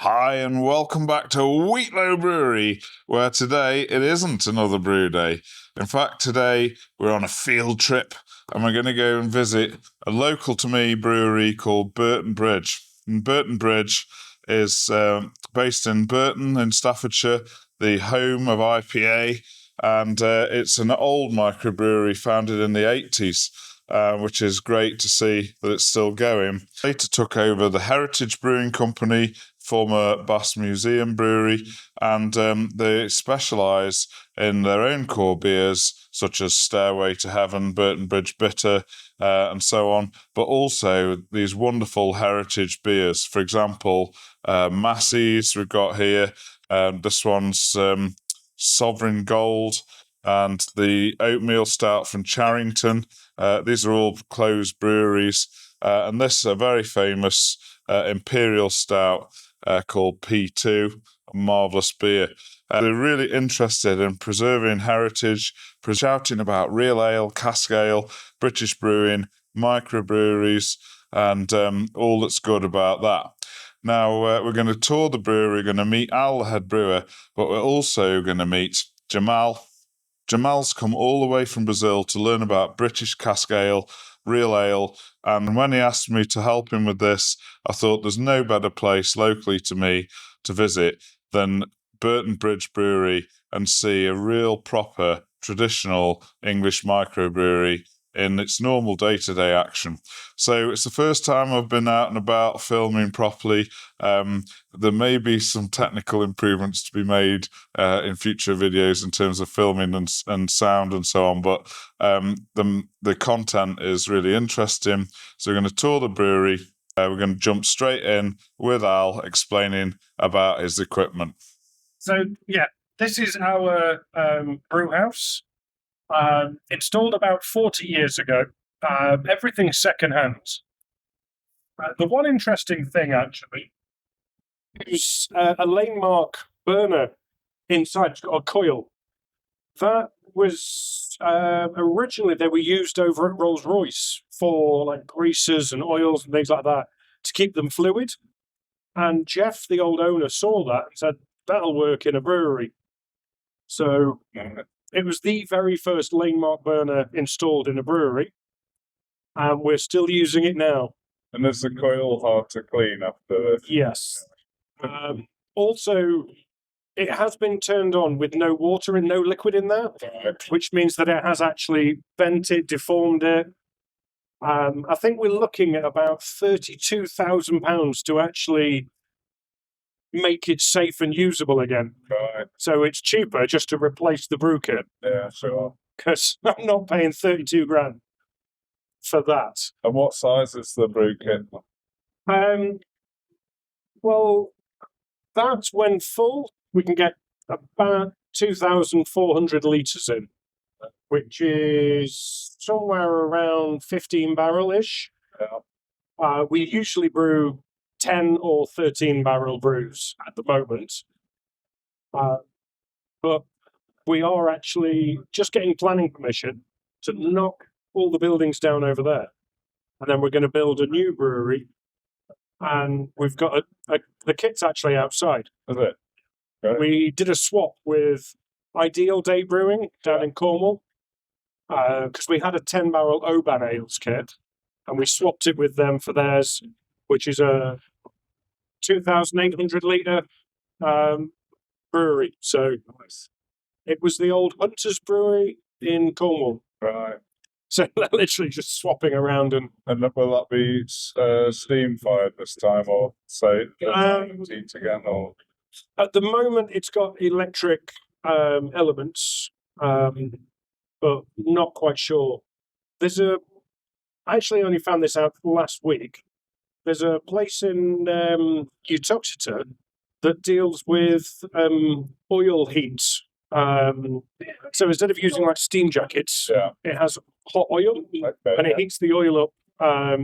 Hi and welcome back to Wheatlow Brewery, where today it isn't another brew day. In fact, today we're on a field trip and we're going to go and visit a local to me brewery called Burton Bridge. And Burton Bridge is based in Burton in Staffordshire, the home of IPA, and it's an old microbrewery founded in the 80s. Which is great to see that it's still going. Later took over the Heritage Brewing Company, former Bass Museum Brewery, and they specialise in their own core beers, such as Stairway to Heaven, Burton Bridge Bitter, and so on, but also these wonderful heritage beers. For example, Massey's we've got here. This one's Sovereign Gold, and the Oatmeal Stout from Charrington. These are all closed breweries, and this is a very famous Imperial Stout called P2, a marvellous beer. They're really interested in preserving heritage, shouting about real ale, cask ale, British brewing, microbreweries, and all that's good about that. Now, we're going to tour the brewery, we're going to meet Al, the head brewer, but we're also going to meet Jamal. Jamal's come all the way from Brazil to learn about British cask ale, real ale, and when he asked me to help him with this, I thought there's no better place locally to me to visit than Burton Bridge Brewery and see a real proper traditional English microbrewery in its normal day-to-day action. So it's the first time I've been out and about filming properly. There may be some technical improvements to be made in future videos in terms of filming and sound and so on, but the content is really interesting. So we're going to tour the brewery. We're going to jump straight in with Al explaining about his equipment. So, yeah, this is our brew house. Installed about 40 years ago. Everything's secondhand. The one interesting thing, actually, is a lane mark burner inside. It's got a coil. That was originally they were used over at Rolls-Royce for like greases and oils and things like that to keep them fluid. And Jeff, the old owner, saw that and said, that'll work in a brewery. So it was the very first lane mark burner installed in a brewery, and we're still using it now. And is the coil hard to clean after? Yes. Also, it has been turned on with no water and no liquid in there, which means that it has actually bent it, deformed it. I think we're looking at about £32,000 to actually make it safe and usable again. Right. So it's cheaper just to replace the brew kit. Yeah, sure. Because I'm not paying 32 grand for that. And what size is the brew kit? Well, that's when full, we can get about 2,400 litres in, which is somewhere around 15 barrel-ish. Yeah. We usually brew 10 or 13 barrel brews at the moment. But we are actually just getting planning permission to knock all the buildings down over there. And then we're going to build a new brewery. And we've got the kit's actually outside. Is it? Okay. We did a swap with Ideal Day Brewing down in Cornwall. Because we had a 10 barrel Oban Ales kit. And we swapped it with them for theirs, which is a 2,800 litre brewery. So nice. It was the old Hunters Brewery in Cornwall. Right. So they're literally just swapping around. And will that be steam fired this time, or say heat again? Or at the moment, it's got electric elements, but not quite sure. I actually only found this out last week. There's a place in Uttoxeter that deals with oil heat. So instead of using like steam jackets, it has hot oil, and it heats the oil up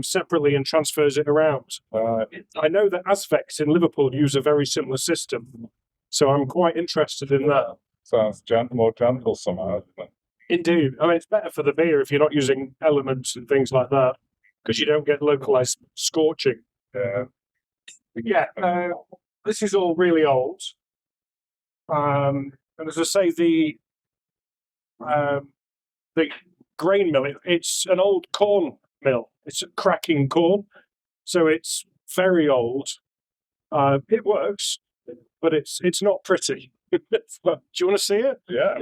separately and transfers it around. I know that Asvex in Liverpool use a very similar system, so I'm quite interested in that. Sounds more gentle somehow. Indeed. I mean, it's better for the beer if you're not using elements and things like that, because you don't get localized scorching. Yeah. Yeah. this is all really old. And as I say, the grain mill, it's an old corn mill. It's cracking corn, so it's very old. It works, but it's not pretty. Do you want to see it? Yeah.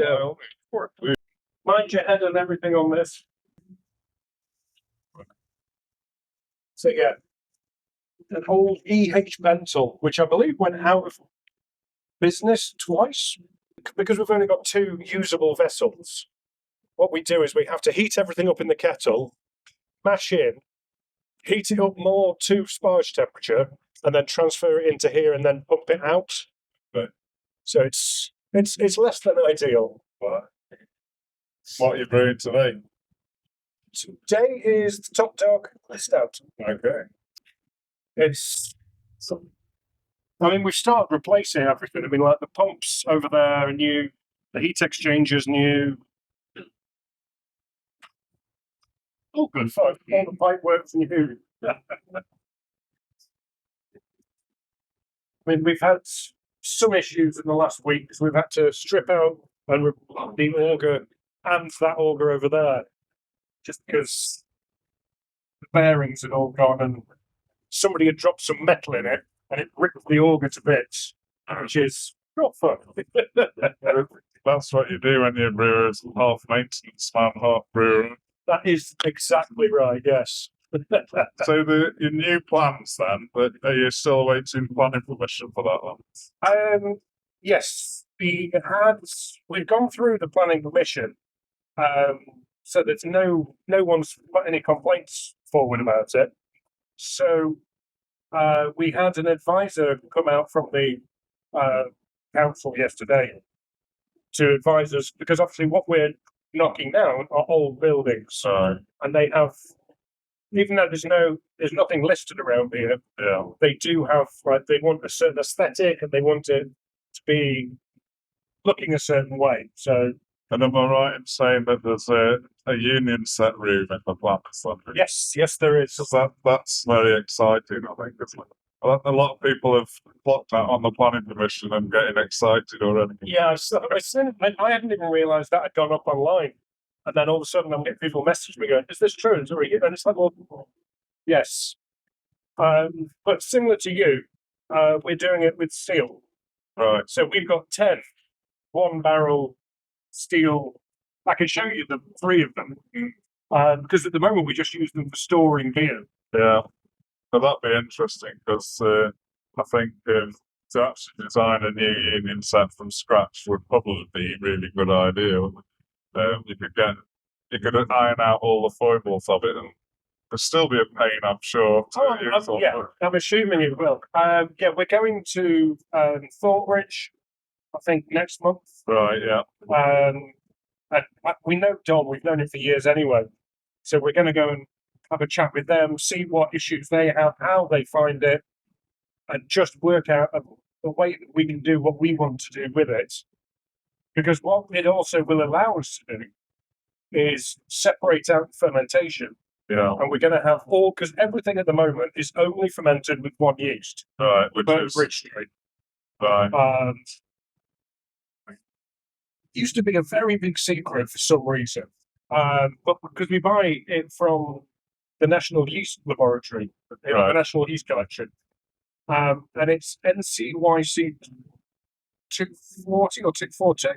Mind your head and everything on this. So yeah, an old E.H. Bentel, which I believe went out of business twice because we've only got 2 usable vessels. What we do is we have to heat everything up in the kettle, mash in, heat it up more to sparge temperature, and then transfer it into here and then pump it out. Right. So it's less than ideal. What are you brewing today? Today is the Top Dog Stout. Okay. We've started replacing everything. I mean, like the pumps over there are new, the heat exchangers new. Oh, good fun. All the pipe works new. We've had some issues in the last week because we've had to strip out and the auger and that auger over there just because the bearings had all gone and somebody had dropped some metal in it and it ripped the auger to bits, which is not fun. That's what you do when you're a brewer, is half maintenance man, half brewer. That is exactly right, yes. So your new plans then, but are you still waiting planning permission for that one? Yes, we've gone through the planning permission, so there's no one's put any complaints forward about it. So we had an advisor come out from the council yesterday to advise us, because obviously what we're knocking down are old buildings, and they have, even though there's nothing listed around here, they do have, like, they want a certain aesthetic and they want it to be looking a certain way. So, and am I right in saying that there's a union set room in the plant? Yes, there is. That's very exciting, I think, isn't it? A lot of people have clocked that on the planning permission and getting excited already. Yeah, I hadn't even realised that had gone up online. And then all of a sudden I'm getting people message me going, is this true? And it's like, well, yes. But similar to you, we're doing it with steel. Right. So we've got 10 one-barrel steel. I can show you the 3 of them. Because at the moment we just use them for storing beer. Yeah. So that'd be interesting, because I think to actually design a new union set from scratch would probably be a really good idea. You could iron out all the foibles of it, and there'd still be a pain, I'm sure. I'm assuming it will. We're going to Thorbridge, I think, next month. Right, yeah. And we know Don, we've known him for years anyway. So we're going to go and have a chat with them, see what issues they have, how they find it, and just work out a way that we can do what we want to do with it. Because what it also will allow us to do is separate out fermentation. Yeah. And we're going to have because everything at the moment is only fermented with one yeast. Right, which Burton is Bridge Street. Right. It used to be a very big secret for some reason. But because we buy it from the National Yeast Laboratory, the National Yeast Collection, and it's NCYC 240 or 242.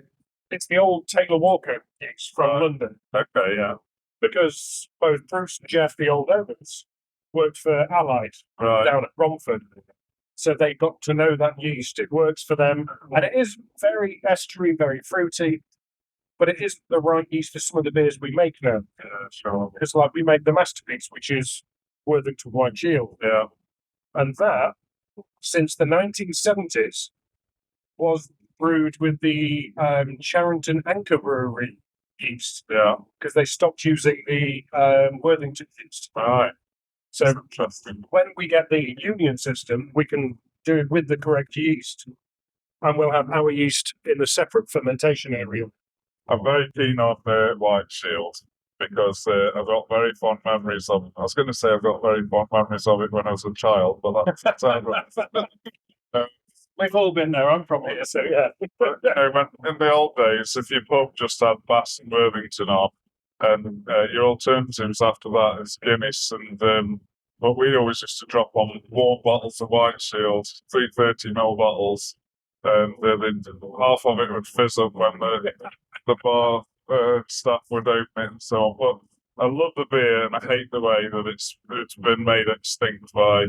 It's the old Taylor Walker yeast from London. Okay, yeah. Because both Bruce and Jeff, the old owners, worked for Allied down at Romford. So they got to know that yeast. It works for them. And it is very estery, very fruity. But it isn't the right yeast for some of the beers we make now. Yeah, sure. Because like we make the Masterpiece, which is Worthington White Shield. Yeah. And that, since the 1970s, was brewed with the Charrington Anchor Brewery yeast. Yeah. Because they stopped using the Worthington yeast. Right. So interesting. When we get the union system, we can do it with the correct yeast. And we'll have our yeast in a separate fermentation area. I'm very keen on the White Shield because I've got very fond memories of it. I was going to say I've got very fond memories of it when I was a child, but that's We've all been there. I'm from here, so yeah. But, in the old days, if your pub just had Bass and Worthington on, and your alternatives after that is Guinness, and but we always used to drop on warm bottles of White Shield, 330 ml bottles, and then half of it would fizz up when the bar staff would open it and so on. But I love the beer, and I hate the way that it's been made extinct by.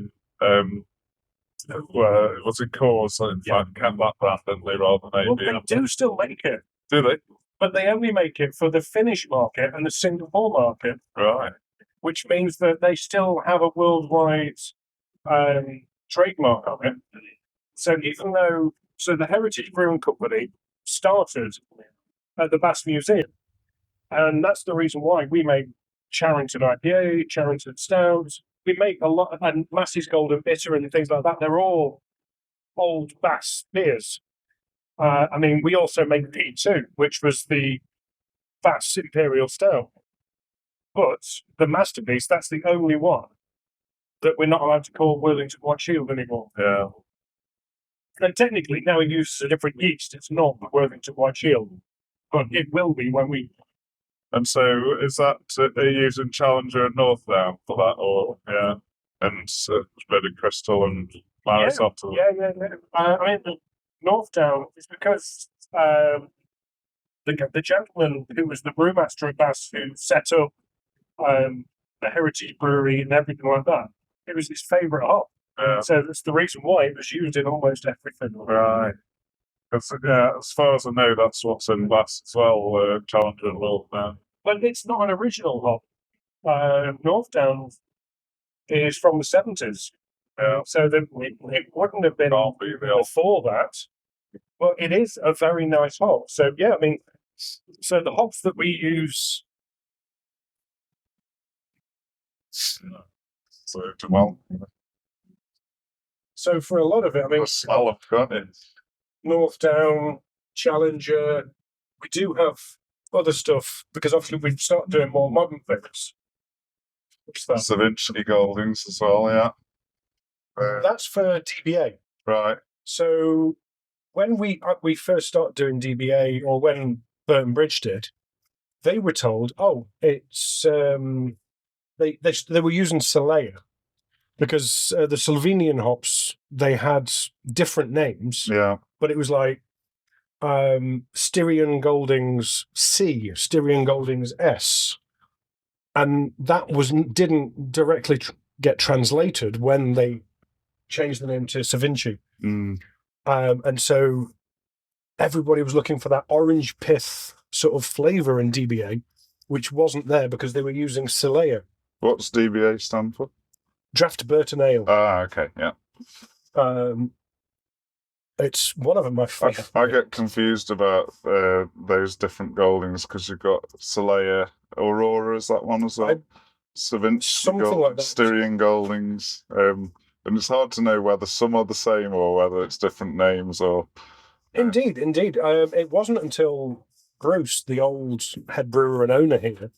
Was it Coors? In fact, can that randomly rather than Well, they do still make it. Do they? But they only make it for the Finnish market and the Singapore market. Right. Which means that they still have a worldwide trademark on it. So even though, the Heritage Brewing Company started at the Bass Museum, and that's the reason why we make Charrington IPA, Charrington Stout. We make a lot, and Massey's Golden Bitter and things like that. They're all old Bass beers. We also make P2, which was the Bass Imperial Stout. But the masterpiece, that's the only one that we're not allowed to call Worthington White Shield anymore. Yeah. And technically, now it uses a different yeast. It's not Worthington White Shield, but it will be when we. And so, is that they're using Challenger and Northdown for that, or and bit of Crystal and Maris after that? Yeah. Northdown is because the gentleman who was the brewmaster at Bass, who set up the Heritage Brewery and everything like that, it was his favourite hop. So that's the reason why it was used in almost everything. Right. As far as I know, that's what's in Bass as well, Challenger and Northdown. But it's not an original hop. Northdown is from the 70s. So it wouldn't have been before that. But it is a very nice hop. So, so the hops that we use. So for a lot of it, the smell of it. Northdown, Challenger, we do have other stuff because obviously we've started doing more modern things. Savinci Goldings as well, yeah. That's for DBA. Right. So when we first started doing DBA, or when Burton Bridge did, they were told, it's they were using Solea because the Slovenian hops, they had different names. Yeah. But it was like Styrian Goldings C, Styrian Goldings S. And that didn't directly get translated when they changed the name to Savinci. And so everybody was looking for that orange pith sort of flavour in DBA, which wasn't there because they were using Solea. What's DBA stand for? Draft Burton Ale. Ah, okay, yeah. It's one of them, my favourite. I get confused about those different Goldings because you've got Solea, Aurora, is that one as well? Savinci, something like that. Styrian Goldings. And it's hard to know whether some are the same or whether it's different names or. Indeed. It wasn't until Bruce, the old head brewer and owner here,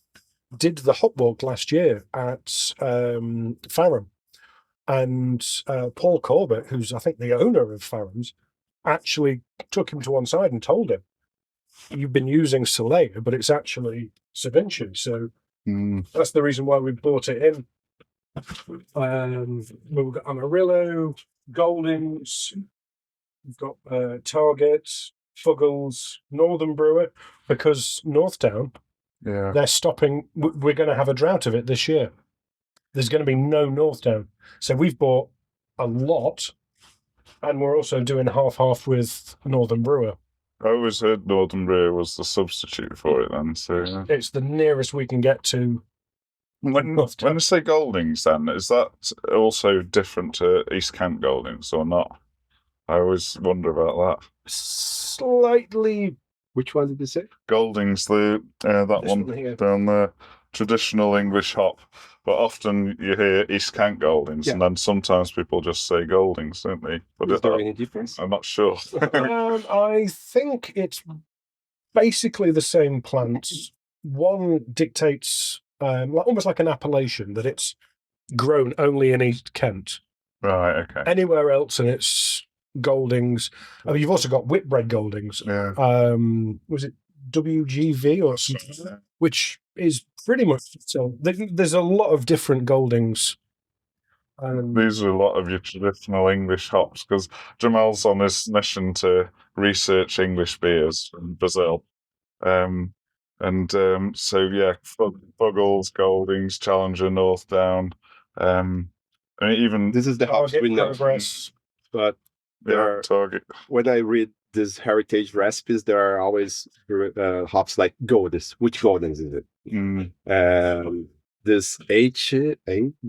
did the hop walk last year at Fareham. And Paul Corbett, who's I think the owner of Farehams, actually took him to one side and told him, "You've been using Solea, but it's actually Savinci." So that's the reason why we brought it in. We've got Amarillo, Goldings, we've got Target, Fuggles, Northern Brewer, because Northdown, they're stopping. We're going to have a drought of it this year. There's going to be no Northdown. So we've bought a lot, and we're also doing half-half with Northern Brewer. I always heard Northern Brewer was the substitute for it then. So it's the nearest we can get to. When you say Goldings, then, is that also different to East Kent Goldings or not? I always wonder about that. Slightly. Which one did you say? Goldings, that one down there. Traditional English hop. But often you hear East Kent Goldings, and then sometimes people just say Goldings, don't they? But is there any difference? I'm not sure. I think it's basically the same plants. One dictates, almost like an appellation, that it's grown only in East Kent. Right, okay. Anywhere else, and it's Goldings. I mean, you've also got Whitbread Goldings. Yeah. Was it WGV or something? Which is pretty much so. There's a lot of different Goldings. These are a lot of your traditional English hops, because Jamal's on his mission to research English beers from Brazil. So yeah, Fuggles, Goldings, Challenger, North Down. I mean, even This is the hops we know. Progress. But there Target. when I read these heritage recipes, there are always hops like Goldens. Which Goldens is it? This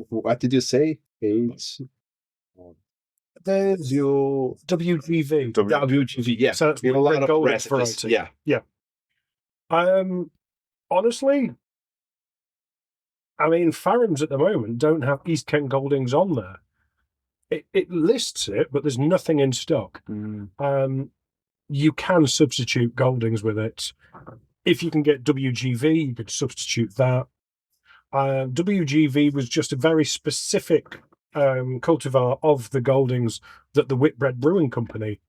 what did you say? There's your WGV. WGV, yeah. So that's a lot of Goldings recipes. variety. Yeah. Honestly, I mean, Farrams at the moment don't have East Kent Goldings on there. It lists it, but there's nothing in stock. You can substitute Goldings with it. If you can get WGV, you could substitute that. WGV was just a very specific cultivar of the Goldings that the Whitbread Brewing Company,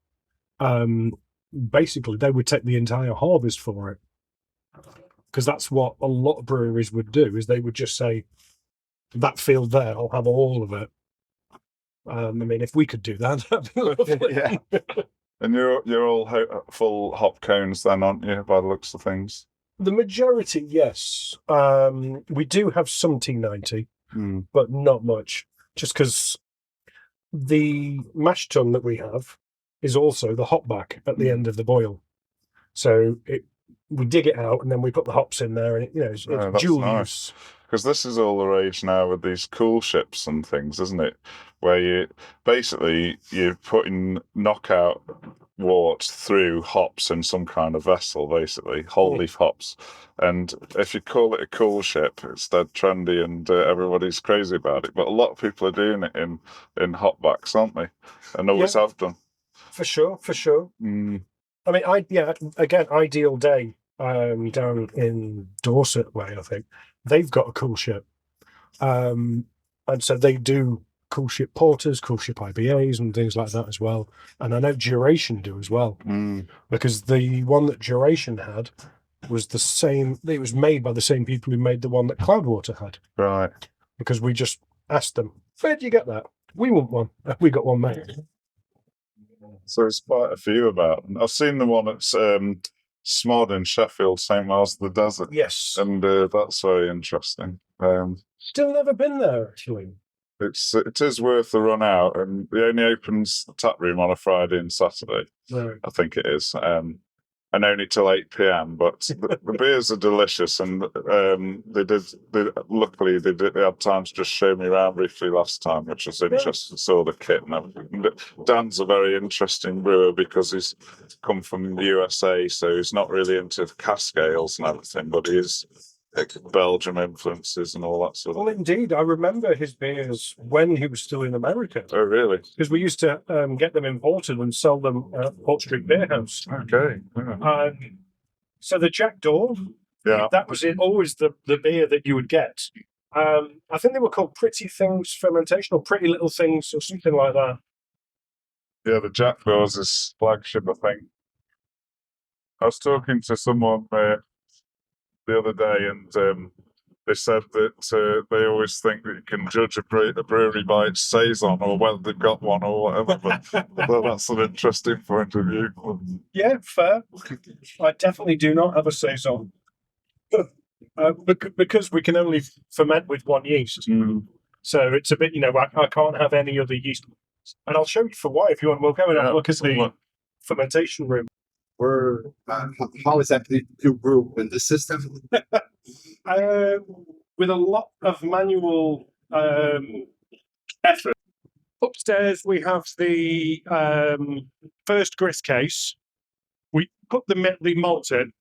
basically, they would take the entire harvest for it. Because that's what a lot of breweries would do, is they would just say, that field there, I'll have all of it. I mean, if we could do that, that'd be lovely. Yeah. And you're all full hop cones then, aren't you, by the looks of things? The majority, yes. We do have some T90, but not much. Just because the mash tun that we have is also the hop back at the end of the boil. So we dig it out and then we put the hops in there, and it's dual use. Because this is all the rage now with these cool ships and things, isn't it? Where you're putting knockout wort through hops in some kind of vessel, basically whole leaf hops. And if you call it a cool ship, it's dead trendy and everybody's crazy about it. But a lot of people are doing it in hopbacks, aren't they? And always have done. For sure. I mean, again, Ideal Day down in Dorset way, I think they've got a cool ship, and so they do cool ship porters, cool ship IBAs, and things like that as well. And I know Duration do as well, because the one that Duration had was the same. It was made by the same people who made the one that Cloudwater had. Right. Because we just asked them, "Where'd you get that? We want one." We got one made. So there's quite a few about. I've seen the one at Smod in Sheffield, St. Miles of the Desert. Yes. And that's very interesting. Still never been there, actually. It is worth the run out, and it only opens the tap room on a Friday and Saturday. Right. I think it is. And only till 8 p.m. But the beers are delicious, and luckily they had time to just show me around briefly last time, which was interesting. Saw the kit and everything. Dan's a very interesting brewer because he's come from the USA, so he's not really into cask ales and everything, but he's Belgium influences and all that sort of. Well, indeed, I remember his beers when he was still in America. Oh, really? Because we used to get them imported and sell them at Port Street Beer House. Okay. Yeah. So the Jackdaw, that was always the beer that you would get. I think they were called Pretty Things Fermentation or Pretty Little Things or something like that. Yeah, the Jackdaw is his flagship, I think. I was talking to someone the other day, and they said that they always think that you can judge a brewery by its saison or whether they've got one or whatever. But that's an interesting point of view. Yeah, fair. I definitely do not have a saison. Because we can only ferment with one yeast. So it's a bit, I can't have any other yeast. And I'll show you for why if you want. We'll go and have a look at the fermentation room. How exactly you brew in the system? With a lot of manual effort. Upstairs we have the first grist case. We put the malt in.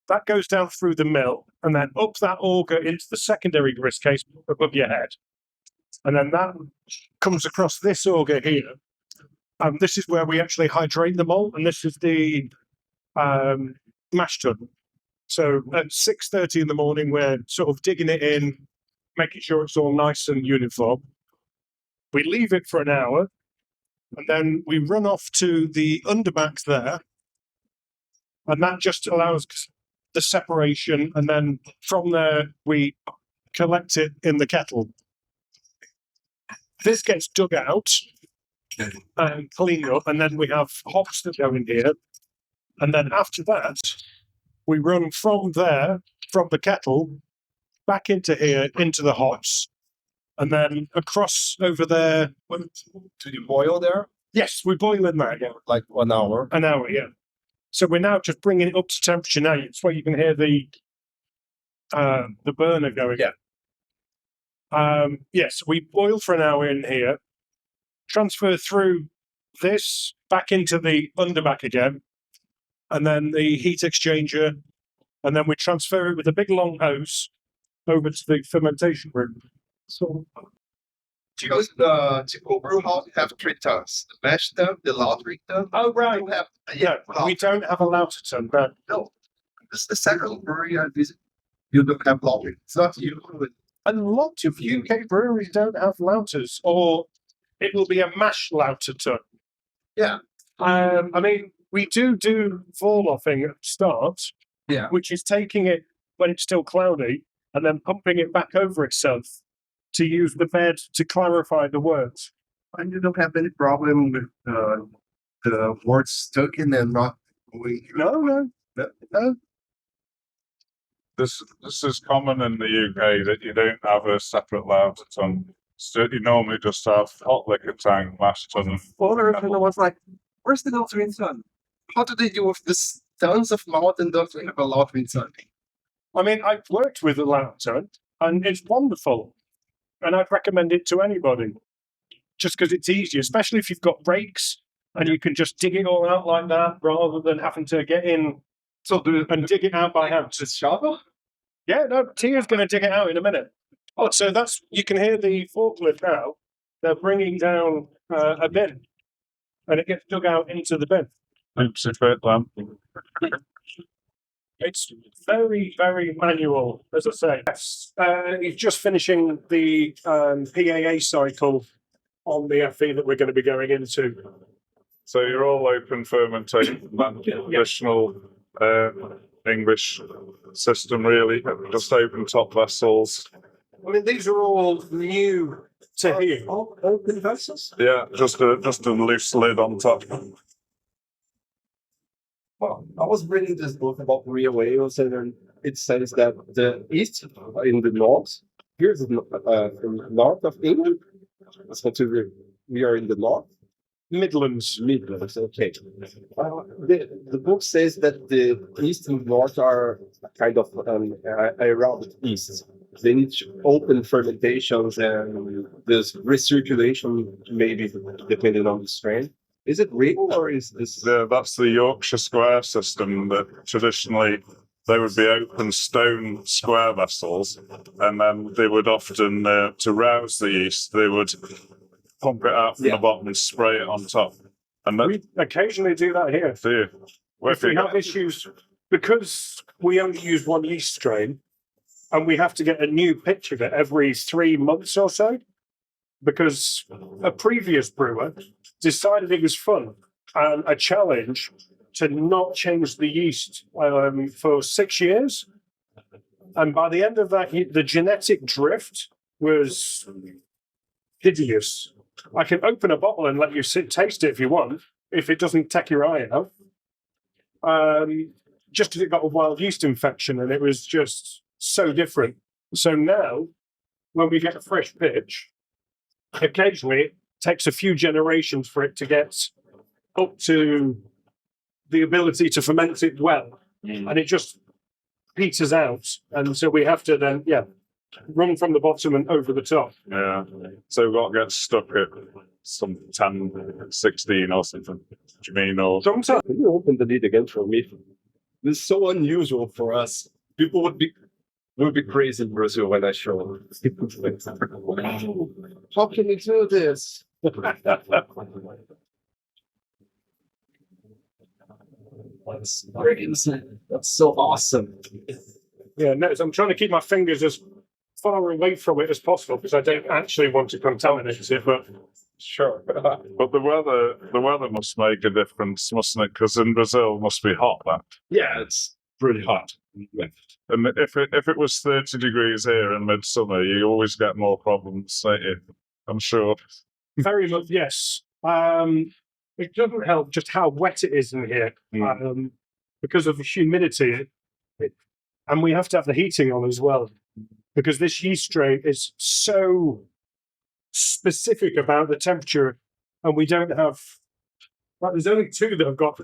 That goes down through the mill, and then up that auger into the secondary grist case above your head. And then that comes across this auger here. This is where we actually hydrate the malt, and this is the mash tun. So at 6:30 in the morning, we're sort of digging it in, making sure it's all nice and uniform. We leave it for an hour. And then we run off to the underback there. And that just allows the separation. And then from there, we collect it in the kettle. This gets dug out and cleaned up. And then we have hops that go in here. And then after that, we run from there, from the kettle, back into here, into the hops. And then across over there. Do you boil there? Yes, we boil in there. Yeah. Like 1 hour? An hour, yeah. So we're now just bringing it up to temperature now. It's where you can hear the burner going. Yeah. Yes, we boil for an hour in here, transfer through this back into the underback again, and then the heat exchanger, and then we transfer it with a big long hose over to the fermentation room. So Because the typical brew house have 3 tons. The mash tun, the laundry tun. Oh, right. We have, we don't have a lauter tun, but no. This is the second brewery I visit. You don't have laundry. It's not you. a lot of UK breweries don't have lauters, or it will be a mash lauter tun. Yeah. I mean, we do fall-offing at the start, Yeah. which is taking it when it's still cloudy and then pumping it back over itself to use the bed to clarify the words. And you don't have any problem with the words stuck in and not going through. No. This is common in the UK that you don't have a separate lauter tun. So you normally just have hot liquor tank, mash tun. Other than I was like, where's the laundry tun? How do they deal with this tons of malt and don't have a laundry tun? I mean, I've worked with a lauter tun, and it's wonderful. And I'd recommend it to anybody, just because it's easy, especially if you've got rakes and you can just dig it all out like that rather than having to get in and dig it out by hand. Just shovel? Yeah, no, Tia's going to dig it out in a minute. Oh, so you can hear the forklift now. They're bringing down a bin, and it gets dug out into the bin. Oopsie fit lamp. It's very, very manual, as I say. Yes. He's just finishing the PAA cycle on the FE that we're going to be going into. So you're all open fermentation, that traditional English system, really. Just open top vessels. I mean, these are all new to here. All open vessels? Yeah, just a loose lid on top. Well, I was reading this book about real ales, and it says that the east in the north, here's the north of England. So we are in the north. Midlands. Midlands, okay. The book says that the east and north are kind of around east. They need open fermentations and this recirculation, maybe depending on the strain. Is it real or is this? That's the Yorkshire square system that traditionally they would be open stone square vessels, and then they would often, to rouse the yeast, they would pump it out from the bottom and spray it on top. And We occasionally do that here. If we have issues, because we only use one yeast strain, and we have to get a new pitch of it every 3 months or so, because a previous brewer decided it was fun and a challenge to not change the yeast for 6 years. And by the end of that, the genetic drift was hideous. I can open a bottle and let you taste it if you want, if it doesn't take your eye out. Just because it got a wild yeast infection, and it was just so different. So now, when we get a fresh pitch, occasionally it takes a few generations for it to get up to the ability to ferment it well, and it just peters out. And so we have to then, run from the bottom and over the top. Yeah. So we've got to get stuck at some 10, 16 or something. Do you mean? Or Sometimes. Can you open the lid again for me? This is so unusual for us. People would be crazy in Brazil when I show them. How can you do this? That's great. That's so awesome. Yeah, no, so I'm trying to keep my fingers as far away from it as possible because I don't actually want to contaminate it. But Sure. But the weather must make a difference, mustn't it? Because in Brazil, it must be hot. That. Yeah, it's pretty hot. And if it was 30 degrees here in midsummer, you always get more problems, don't you? I'm sure. Very much, yes. It doesn't help just how wet it is in here because of the humidity. And we have to have the heating on as well because this yeast strain is so specific about the temperature, and we don't have. Well, there's only two that have got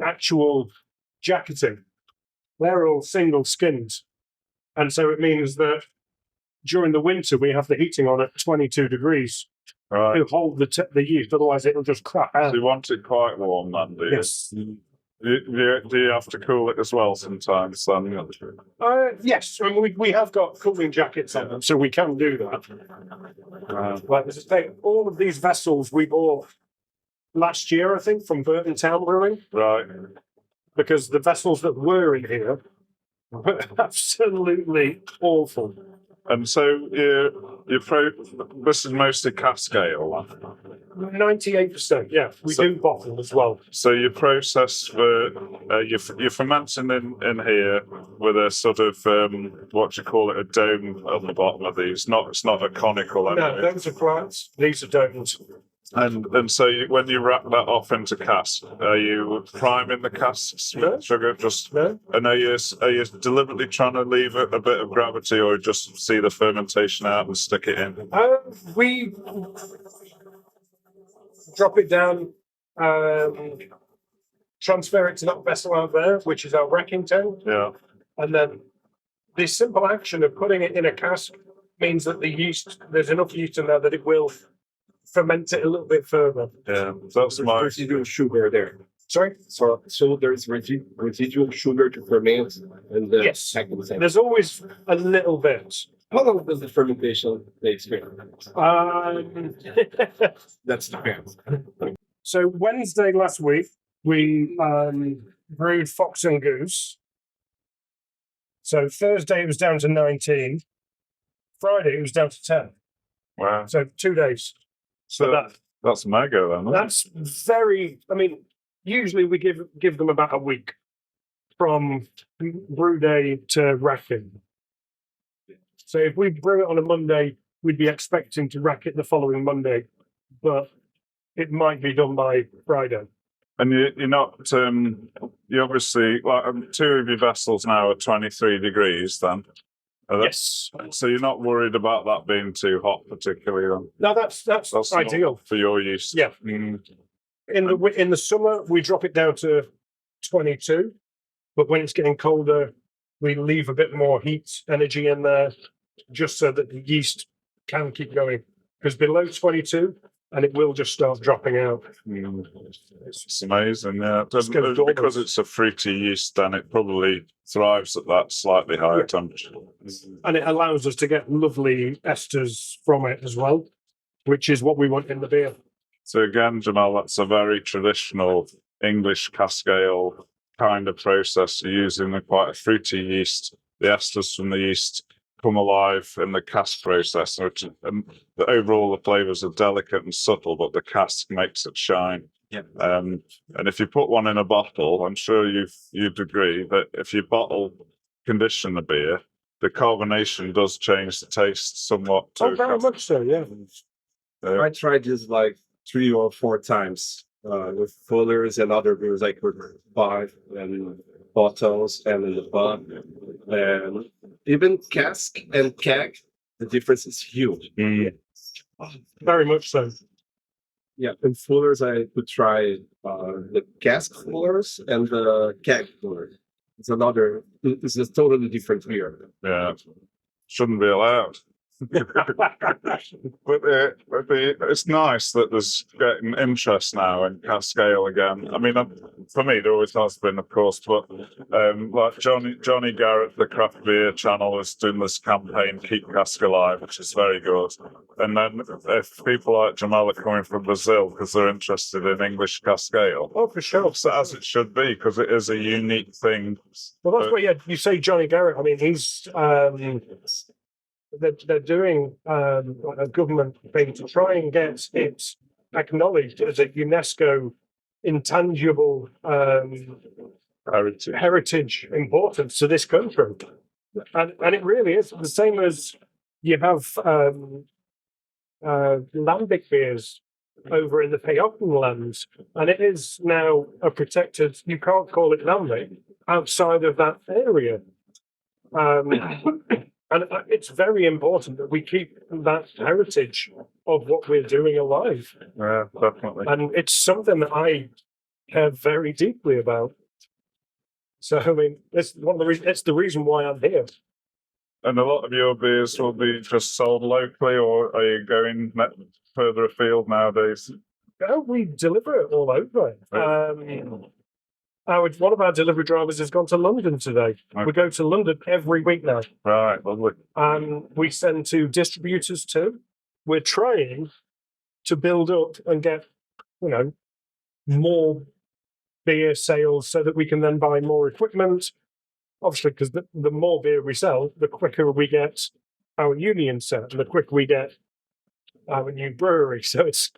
actual jacketing. They're all single skinned, and so it means that during the winter we have the heating on at 22 degrees Right. to hold the yeast. Otherwise, it'll just crap out. So you want it quite warm, then, do you? Yes. Do you have to cool it as well sometimes? Then? Yes, I mean, we have got cooling jackets on them, so we can do that. Like as I say, all of these vessels we bought last year, I think, from Burton Brewing, Right. because the vessels that were in here were absolutely awful. And so this is mostly cask ale. 98%, yeah. We So- do bottle as well. So you process you're fermenting in here with a sort of what do you call it, a dome at the bottom of these. It's not a conical No, anyway. those are flats. These are domes. And so when you wrap that off into cask, are you priming the casks with No. sugar? Just No? and are you deliberately trying to leave a bit of gravity, or just see the fermentation out and stick it in? We drop it down, transfer it to that vessel out there, which is our wrecking tank, Yeah. and then the simple action of putting it in a cask means that there's enough yeast in there that it will ferment it a little bit further. Yeah. That's my. Residual sugar there. Sorry? So there's residual sugar to ferment and the Yes. second thing. There's always a little bit. How long does the fermentation take? That's the depends. So Wednesday last week, we brewed Fox and Goose. So Thursday it was down to 19. Friday it was down to 10. Wow. So 2 days. So that's mega then. Isn't it? That's very. I mean, usually we give them about a week from brew day to racking. So if we brew it on a Monday, we'd be expecting to rack it the following Monday, but it might be done by Friday. And you're not, you obviously, like, two of your vessels now are 23 degrees then. Yes. So you're not worried about that being too hot, particularly then? No, that's That's ideal. not for your use. Yeah. In the summer, we drop it down to 22, but when it's getting colder, we leave a bit more heat energy in there just so that the yeast can keep going. Because below 22, and it will just start dropping out. It's amazing, yeah. Just goes dormant. Because it's a fruity yeast, then it probably thrives at that slightly higher temperature. And it allows us to get lovely esters from it as well, which is what we want in the beer. So again, Jamal, that's a very traditional English cask ale kind of process. You're using quite a fruity yeast. The esters from the yeast come alive in the cask process. And overall, the flavours are delicate and subtle, but the cask makes it shine. Yeah. And if you put one in a bottle, I'm sure you'd agree that if you bottle condition the beer, the carbonation does change the taste somewhat. Oh, very much so, yeah. I tried this like 3 or 4 times with Fullers and other beers like with 5 and bottles and in the pub. And even cask and keg, the difference is huge. Very much so. Yeah, in Fullers I could try the cask Fullers and the keg Fullers. It's a totally different beer. Yeah, shouldn't be allowed. But it's nice that there's getting interest now in cask ale again. I mean, for me, there always has been, of course, but like Johnny Garrett, the craft beer channel, is doing this campaign, Keep Cask Alive, which is very good. And then if people like Jamal are coming from Brazil because they're interested in English cask ale, Oh, for sure. so as it should be, because it is a unique thing. Well, that's what you say, Johnny Garrett. I mean, he's they're doing a government thing to try and get it acknowledged as a UNESCO intangible heritage importance to this country. And it really is the same as you have lambic beers over in the Phaeton lands, and it is now a protected. You can't call it lambic outside of that area, and it's very important that we keep that heritage of what we're doing alive. Yeah, definitely. And it's something that I care very deeply about. So I mean, it's one of the reasons. It's the reason why I'm here. And a lot of your beers will be just sold locally, or are you going further afield nowadays? We deliver it all over. One of our delivery drivers has gone to London today. Okay. We go to London every week now. Right, lovely. And we send to distributors too. We're trying to build up and get, more beer sales so that we can then buy more equipment. Obviously, because the more beer we sell, the quicker we get our union set and the quicker we get our new brewery. So it's...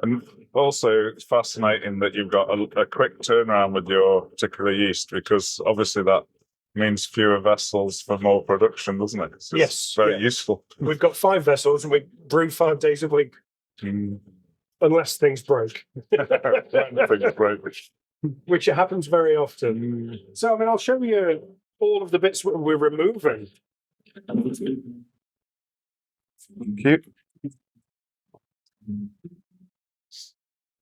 And also, it's fascinating that you've got a quick turnaround with your particular yeast, because obviously that means fewer vessels for more production, doesn't it? It's yes. Very useful. We've got 5 vessels and we brew 5 days a week. Unless things break. Things break. Which happens very often. So, I mean, I'll show you all of the bits we're removing. Thank you.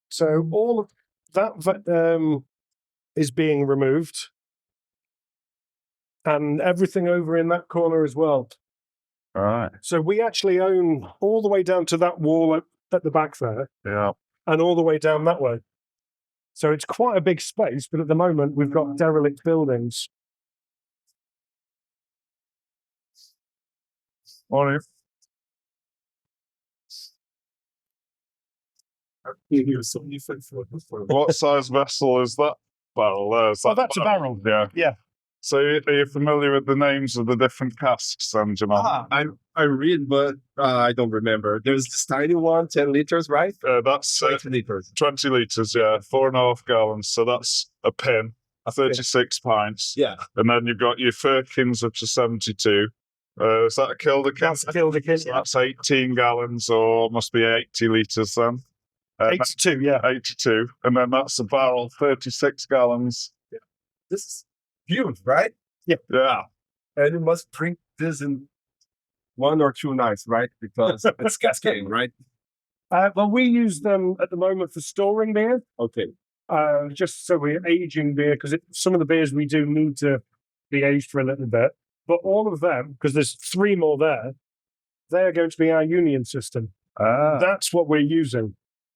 So all of that is being removed, and everything over in that corner as well. All right. So we actually own all the way down to that wall at the back there, Yeah. and all the way down that way. So it's quite a big space, but at the moment we've got derelict buildings. Morning. What size vessel is that barrel there? Is that That's a barrel. Yeah. Yeah. So are you familiar with the names of the different casks, Jamal? I read, but I don't remember. There's this tiny one, 10 liters, right? That's 20 liters. 20 litres, yeah, 4.5 gallons. So that's a pin, 36 pints. Yeah. And then you've got your firkins up to 72. Is that a kilderkin? That's a kilderkin. So that's 18 gallons, or must be 80 litres then. 82, yeah. 82. And then that's a barrel, 36 gallons. This is huge, right? Yeah. And you must drink this in 1 or 2 nights, right? Because it's cascading, right? Well, we use them at the moment for storing beer. Okay. Just so we're aging beer, because some of the beers we do need to be aged for a little bit. But all of them, because there's 3 more there, they're going to be our union system. That's what we're using.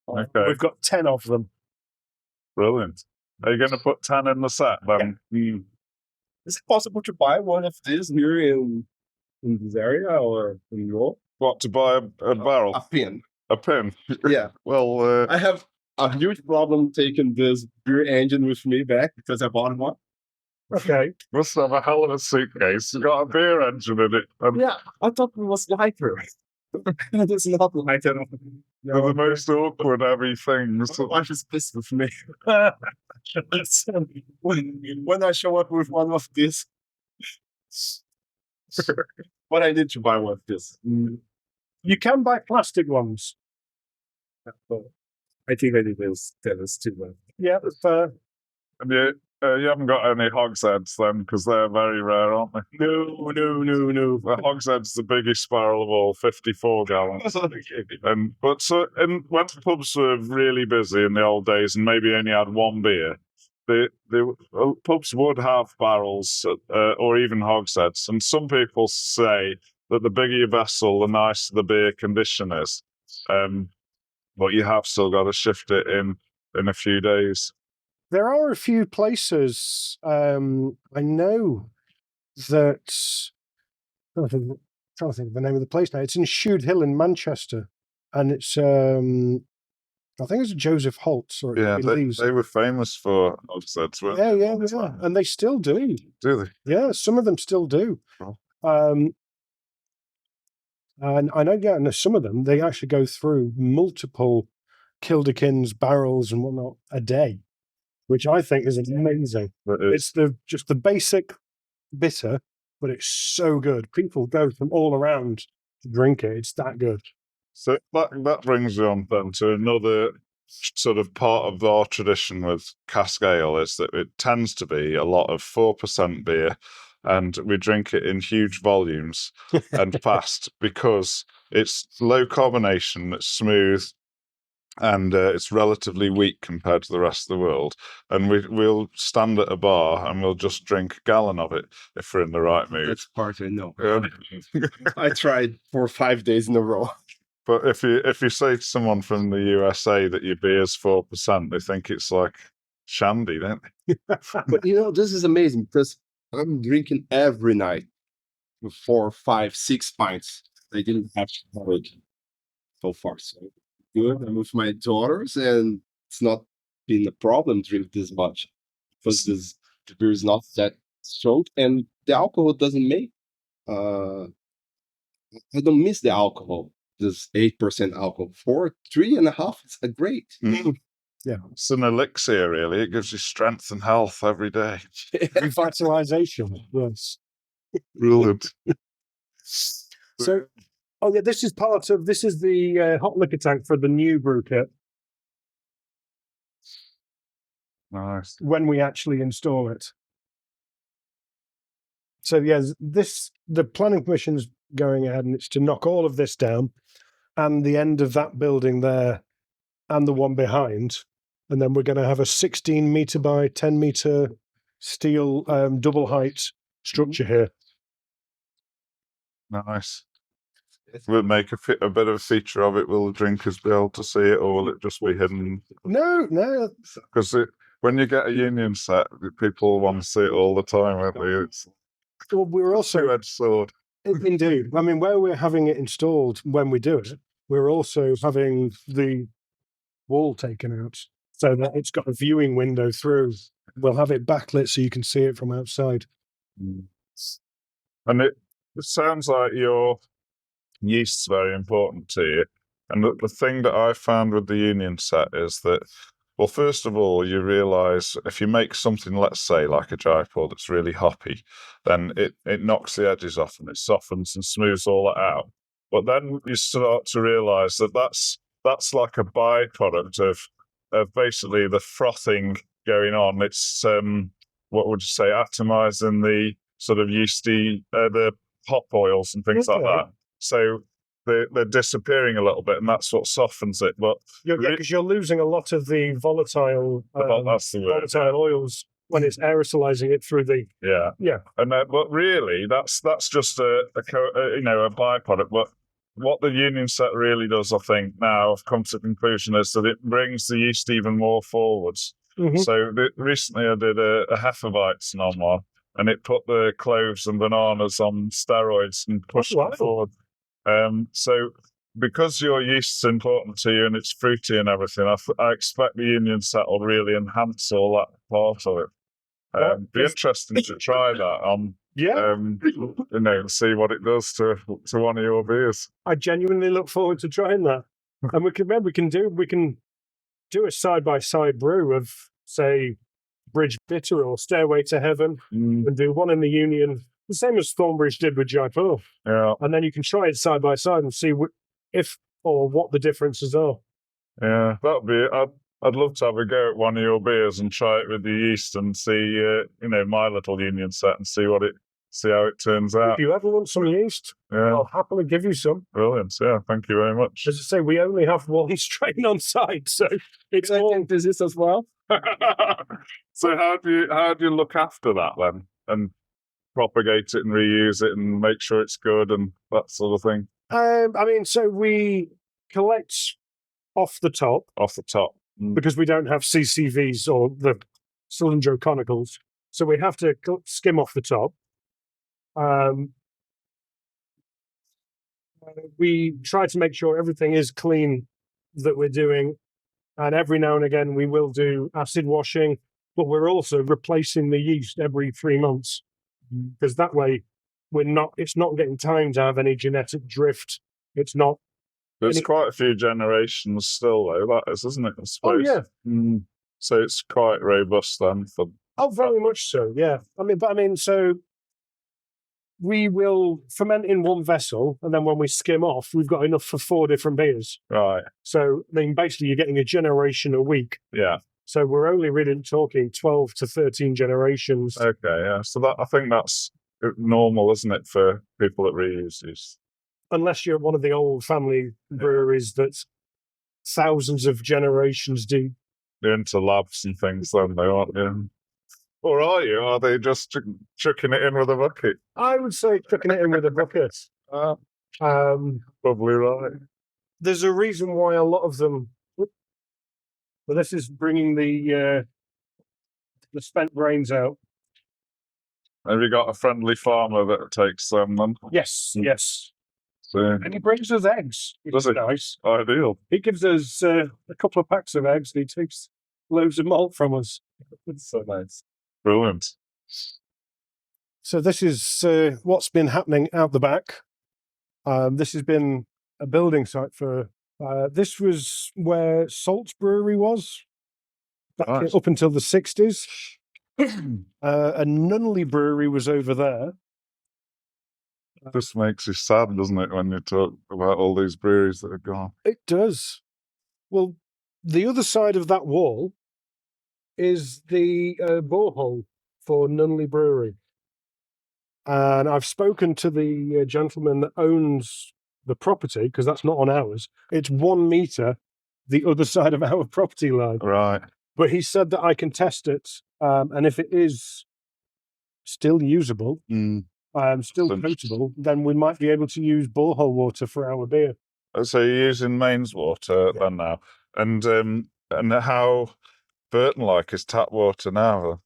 Okay. We've got 10 of them. Brilliant. Are you going to put 10 in the set then? Yeah. Is it possible to buy one of these here in this area or in Europe? What, to buy a barrel? A pin. A pin? Yeah. Well, I have a huge problem taking this beer engine with me back because I bought one. Okay. Must have a hell of a suitcase. It's got a beer engine in it. Yeah, I thought it was lighter. It's not lighter. They're the most awkward, heavy things. What is this with me? when I show up with one of these. But I need to buy one of this. You can buy plastic ones. I think I need those tennis too. Yeah, fair. And you haven't got any hogsheads then, because they're very rare, aren't they? No. The hogshead's the biggest barrel of all, 54 gallons. When the pubs were really busy in the old days and maybe only had one beer, the pubs would have barrels or even hogsheads. And some people say that the bigger your vessel, the nicer the beer condition is. But you have still got to shift it in a few days. There are a few places I know that I'm trying to think of the name of the place now. It's in Shude Hill in Manchester, and it's I think it's Joseph Holt's or they were famous for hogsheads, weren't they? Yeah, and they still do. Do they? Yeah, some of them still do. Oh. And I know, yeah, and some of them, they actually go through multiple Kildekins barrels and whatnot a day, which I think is amazing. It's just the basic bitter, but it's so good. People go from all around to drink it. It's that good. So that brings me on then to another sort of part of our tradition with cask ale is that it tends to be a lot of 4% beer, and we drink it in huge volumes and fast because it's low carbonation, it's smooth, and it's relatively weak compared to the rest of the world. And we'll stand at a bar and we'll just drink a gallon of it if we're in the right mood. That's part I know. Yeah. I tried for 5 days in a row. But if you say to someone from the USA that your beer's 4%, they think it's like shandy, don't they? But this is amazing because I'm drinking every night 4, 5, 6 pints. I didn't have to have it so far. So good. I'm with my daughters, and it's not been a problem to drink this much because the beer is not that strong, and the alcohol doesn't make. I don't miss the alcohol. This 8% alcohol for 3.5. It's a great. Yeah, it's an elixir, really. It gives you strength and health every day. Revitalization. Yes. Brilliant. So, oh yeah, this is the hot liquor tank for the new brew kit. Nice. When we actually install it. So yes, the planning permission's going ahead, and it's to knock all of this down, and the end of that building there, and the one behind, and then we're going to have a 16 meter by 10 meter steel double height structure here. Nice. We'll make a bit of a feature of it. Will the drinkers be able to see it, or will it just be hidden? No. Because when you get a union set, people want to see it all the time, won't they? It's well, we're also two-edged sword. Indeed. I mean, where we're having it installed when we do it, we're also having the wall taken out so that it's got a viewing window through. We'll have it backlit so you can see it from outside. And it sounds like your yeast's very important to you. And the thing that I found with the union set is that, well, first of all, you realise if you make something, let's say, like a Jaipur that's really hoppy, then it knocks the edges off and it softens and smooths all that out. But then you start to realise that that's like a byproduct of basically the frothing going on. It's what would you say, atomising the sort of yeasty the hop oils and things like that. So they're disappearing a little bit, and that's what softens it. But because you're losing a lot of the volatile that's the word. Volatile oils when it's aerosolizing it through the yeah. And but really, that's just a byproduct. But what the union set really does, I think, now I've come to the conclusion is that it brings the yeast even more forwards. Mm-hmm. So recently I did a Hefeweizen on one, and it put the cloves and bananas on steroids and pushed them forward. So because your yeast's important to you and it's fruity and everything, I expect the union set will really enhance all that part of it. Be interesting to try that on, and see what it does to one of your beers. I genuinely look forward to trying that. And we can do a side-by-side brew of, say, Bridge Bitter or Stairway to Heaven, and do one in the union, the same as Thornbridge did with Jaipur. Yeah. And then you can try it side by side and see if or what the differences are. Yeah, that'd be. I'd love to have a go at one of your beers and try it with the yeast and see, my little union set and see how it turns out. If you ever want some yeast, I'll happily give you some. Brilliant. Yeah, thank you very much. As I say, we only have one strain on site, so it's all this as well. So how do you look after that then, and propagate it and reuse it and make sure it's good and that sort of thing? So we collect off the top. Because we don't have CCVs or the cylindro-conicals, so we have to skim off the top. We try to make sure everything is clean that we're doing, and every now and again we will do acid washing, but we're also replacing the yeast every 3 months, because that way it's not getting time to have any genetic drift It's not. There's Any- quite a few generations still, though. That is, isn't it? I suppose. Oh yeah. So it's quite robust then. For Oh, very much so. Yeah. So we will ferment in one vessel, and then when we skim off, we've got enough for 4 different beers. right. So, basically, you're getting a generation a week. Yeah. So we're only really talking 12 to 13 generations. Okay. Yeah. So I think that's normal, isn't it, for people that reuse these? Unless you're one of the old family breweries that's thousands of generations deep. They're into labs and things, then they aren't. Yeah. Or are you? Are they just chucking it in with a bucket? I would say chucking it in with a bucket. Probably right. There's a reason why a lot of them. But this is bringing the spent grains out. Have you got a friendly farmer that takes them then? Yes, yes. So, And he brings us eggs, which Does is he? nice. ideal. He gives us a couple of packs of eggs, and he takes loads of malt from us. It's so nice. Brilliant. So this is what's been happening out the back. This has been a building site for. This was where Salt's Brewery was Nice. up until the 60s. And Nunley Brewery was over there. This makes you sad, doesn't it, when you talk about all these breweries that have gone? It does. Well, the other side of that wall is the borehole for Nunley Brewery. And I've spoken to the gentleman that owns the property, because that's not on ours. It's 1 meter the other side of our property line. Right. But he said that I can test it, and if it is still usable, still potable, then we might be able to use borehole water for our beer. So you're using mains water then now. And how Burton-like is tap water now?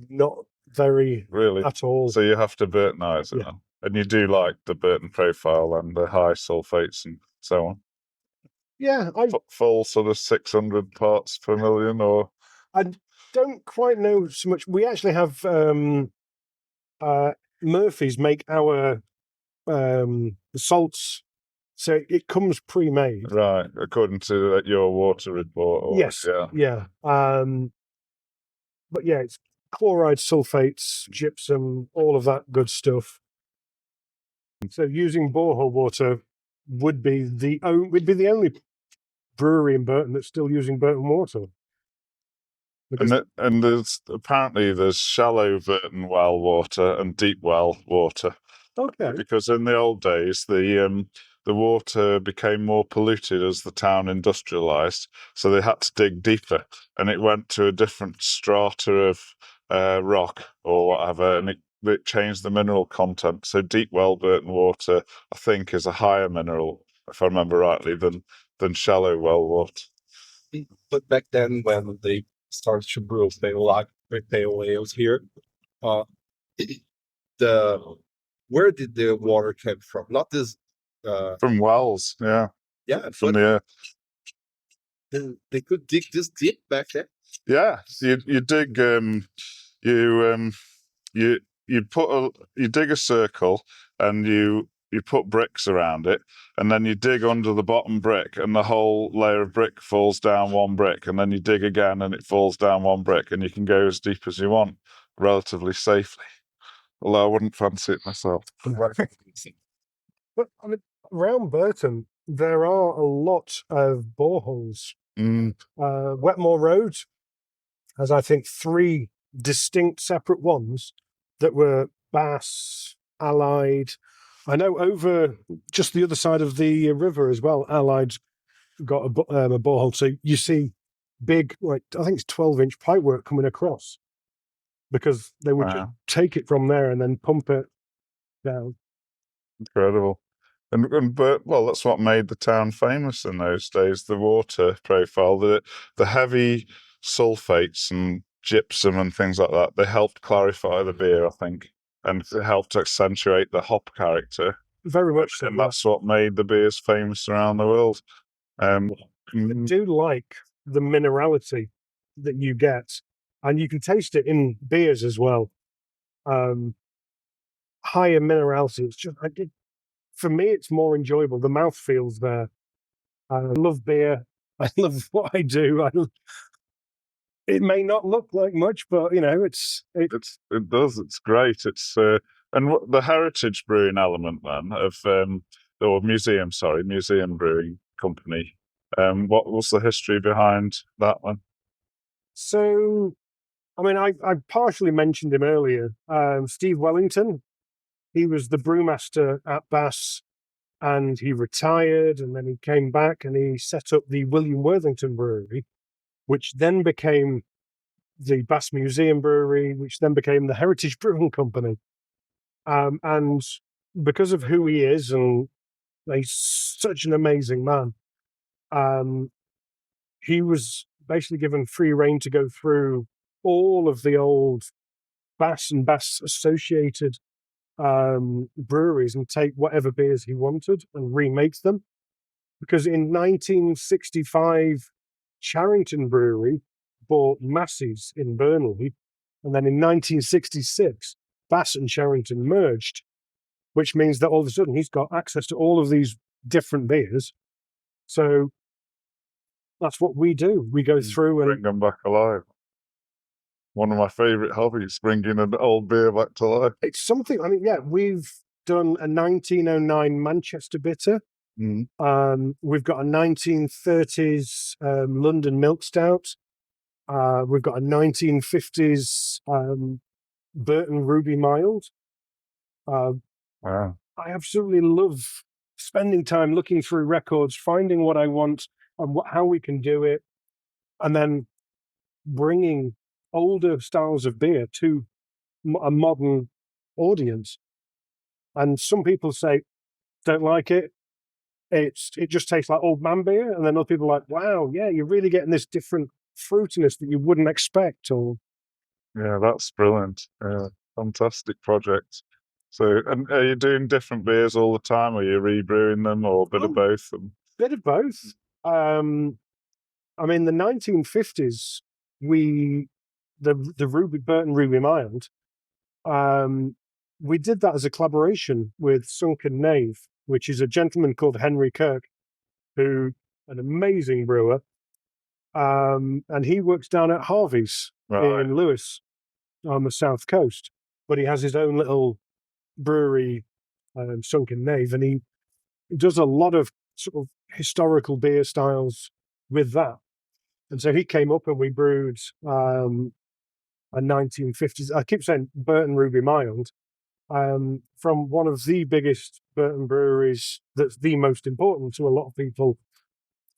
Not very Really? at all. So you have to Burtonise it Yeah. then? And you do like the Burton profile and the high sulfates and so on? Yeah, Full sort of 600 parts per million, or? I don't quite know so much. We actually have Murphy's make our salts, so it comes pre-made. Right, according to your water report. Or, Yes, yeah. But yeah, it's chloride, sulfates, gypsum, all of that good stuff. So using borehole water would be the only brewery in Burton that's still using Burton water. And there's shallow Burton well water and deep well water. Okay. Because in the old days, the water became more polluted as the town industrialised, so they had to dig deeper, and it went to a different strata of rock or whatever, and it changed the mineral content. So deep well Burton water, I think, is a higher mineral, if I remember rightly, than shallow well water. But back then, when they started to brew pale ales here, where did the water come from? Not this. From wells, yeah. Yeah, From but the they could dig this deep back then. yeah. You dig you dig a circle, and you put bricks around it, and then you dig under the bottom brick, and the whole layer of brick falls down one brick, and then you dig again and it falls down one brick, and you can go as deep as you want relatively safely. Although I wouldn't fancy it myself. But I mean, around Burton, there are a lot of boreholes. Wetmore Road has, I think, 3 distinct separate ones that were Bass, Allied. I know over just the other side of the river as well, Allied's got a borehole. So you see big, like, I think it's 12-inch pipework coming across, because they would just take it from there and then pump it down. Incredible. Well, that's what made the town famous in those days, the water profile, the heavy sulfates and gypsum and things like that. They helped clarify the beer, I think, and it helped accentuate the hop character. Very much so. And that's what made the beers famous around the world. I do like the minerality that you get, and you can taste it in beers as well. Higher minerality. It's just for me, it's more enjoyable. The mouth feels there. I love beer. I love what I do. It may not look like much, but you know, It does. It's great. It's the heritage brewing element then of or museum brewing company. What was the history behind that one? So, I mean, I partially mentioned him earlier. Steve Wellington, he was the brewmaster at Bass, and he retired, and then he came back and he set up the William Worthington Brewery, which then became the Bass Museum Brewery, which then became the Heritage Brewing Company. And because of who he is, and he's such an amazing man, he was basically given free rein to go through all of the old Bass and Bass associated breweries and take whatever beers he wanted and remake them. Because in 1965, Charrington Brewery bought Massey's in Burnley, and then in 1966, Bass and Charrington merged, which means that all of a sudden he's got access to all of these different beers. So that's what we do. We go through and bring them back alive. One of my favourite hobbies, bringing an old beer back to life. It's something. I mean, yeah, we've done a 1909 Manchester Bitter. We've got a 1930s London Milk Stout. We've got a 1950s Burton Ruby Mild. Wow. I absolutely love spending time looking through records, finding what I want and how we can do it, and then bringing older styles of beer to a modern audience. And some people say, don't like it. It just tastes like old man beer. And then other people are like, wow, yeah, you're really getting this different fruitiness that you wouldn't expect. Or yeah, that's brilliant. Fantastic project. So, and are you doing different beers all the time? Are you rebrewing them, or a bit of both? Bit of both. I mean, the 1950s, the Burton Ruby Mild, we did that as a collaboration with Sunken Knave, which is a gentleman called Henry Kirk, who an amazing brewer, and he works down at Harvey's in Lewis on the south coast, but he has his own little brewery, Sunken Knave, and he does a lot of sort of historical beer styles with that. And so he came up and we brewed a 1950s, I keep saying Burton Ruby Mild, from one of the biggest Burton breweries that's the most important to a lot of people.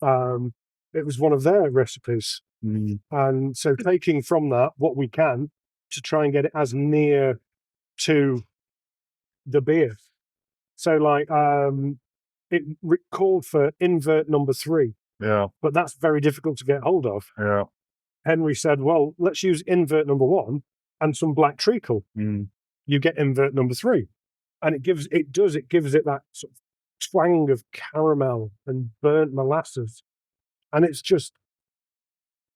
It was one of their recipes. And so taking from that what we can to try and get it as near to the beer. So like it called for invert number 3. Yeah. But that's very difficult to get hold of. Yeah. Henry said, well, let's use invert number 1 and some black treacle. You get invert number 3. And it gives it that sort of twang of caramel and burnt molasses. And it's just,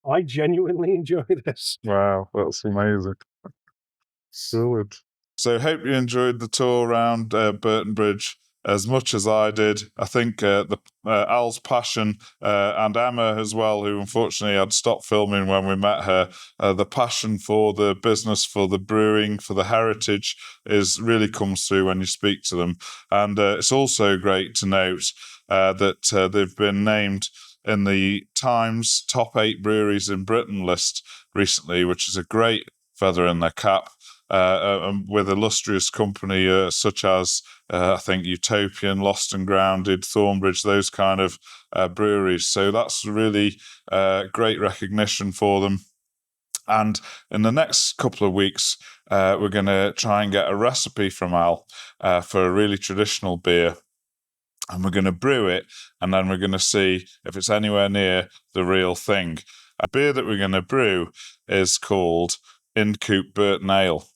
I genuinely enjoy this. Wow, that's amazing. Brilliant. So hope you enjoyed the tour around Burton Bridge as much as I did. I think Al's passion, and Emma as well, who unfortunately had stopped filming when we met her, the passion for the business, for the brewing, for the heritage really comes through when you speak to them. And it's also great to note that they've been named in the Times Top 8 Breweries in Britain list recently, which is a great feather in their cap. With illustrious company such as I think Utopian, Lost and Grounded, Thornbridge, those kind of breweries. So that's really great recognition for them. And in the next couple of weeks, we're going to try and get a recipe from Al for a really traditional beer. And we're going to brew it, and then we're going to see if it's anywhere near the real thing. A beer that we're going to brew is called In-Coop Burton Ale,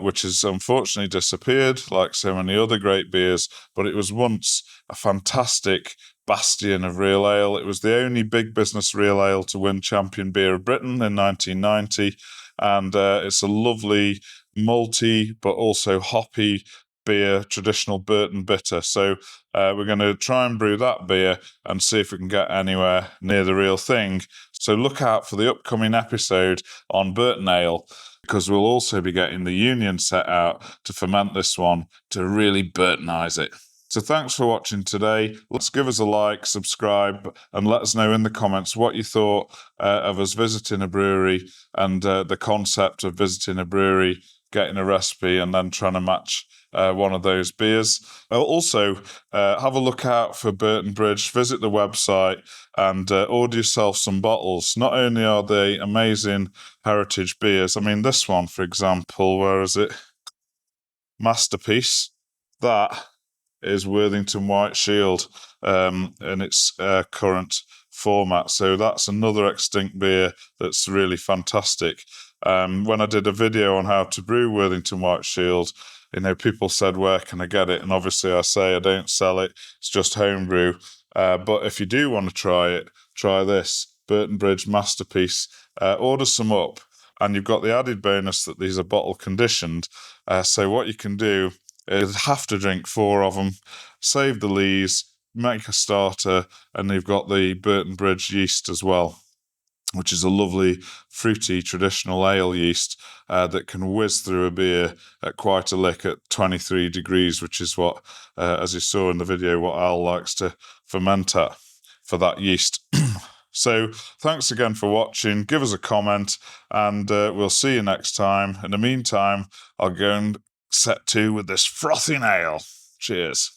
which has unfortunately disappeared, like so many other great beers, but it was once a fantastic bastion of real ale. It was the only big business real ale to win Champion Beer of Britain in 1990, and it's a lovely malty but also hoppy beer, traditional Burton bitter. So we're going to try and brew that beer and see if we can get anywhere near the real thing. So look out for the upcoming episode on Burton Ale, because we'll also be getting the union set out to ferment this one to really Burtonize it. So thanks for watching today. Let's give us a like, subscribe, and let us know in the comments what you thought of us visiting a brewery and the concept of visiting a brewery, getting a recipe, and then trying to match one of those beers. Also, have a look out for Burton Bridge. Visit the website and order yourself some bottles. Not only are they amazing heritage beers, I mean, this one, for example, where is it? Masterpiece. That is Worthington White Shield in its current format. So that's another extinct beer that's really fantastic. When I did a video on how to brew Worthington White Shield, people said, where can I get it? And obviously I say I don't sell it. It's just homebrew. But if you do want to try it, try this Burton Bridge Masterpiece. Order some up. And you've got the added bonus that these are bottle conditioned. So what you can do is have to drink 4 of them, save the lees, make a starter, and you've got the Burton Bridge yeast as well, which is a lovely, fruity, traditional ale yeast that can whiz through a beer at quite a lick at 23 degrees, which is what, as you saw in the video, what Al likes to ferment at for that yeast. So thanks again for watching. Give us a comment, and we'll see you next time. In the meantime, I'll go and set to with this frothing ale. Cheers.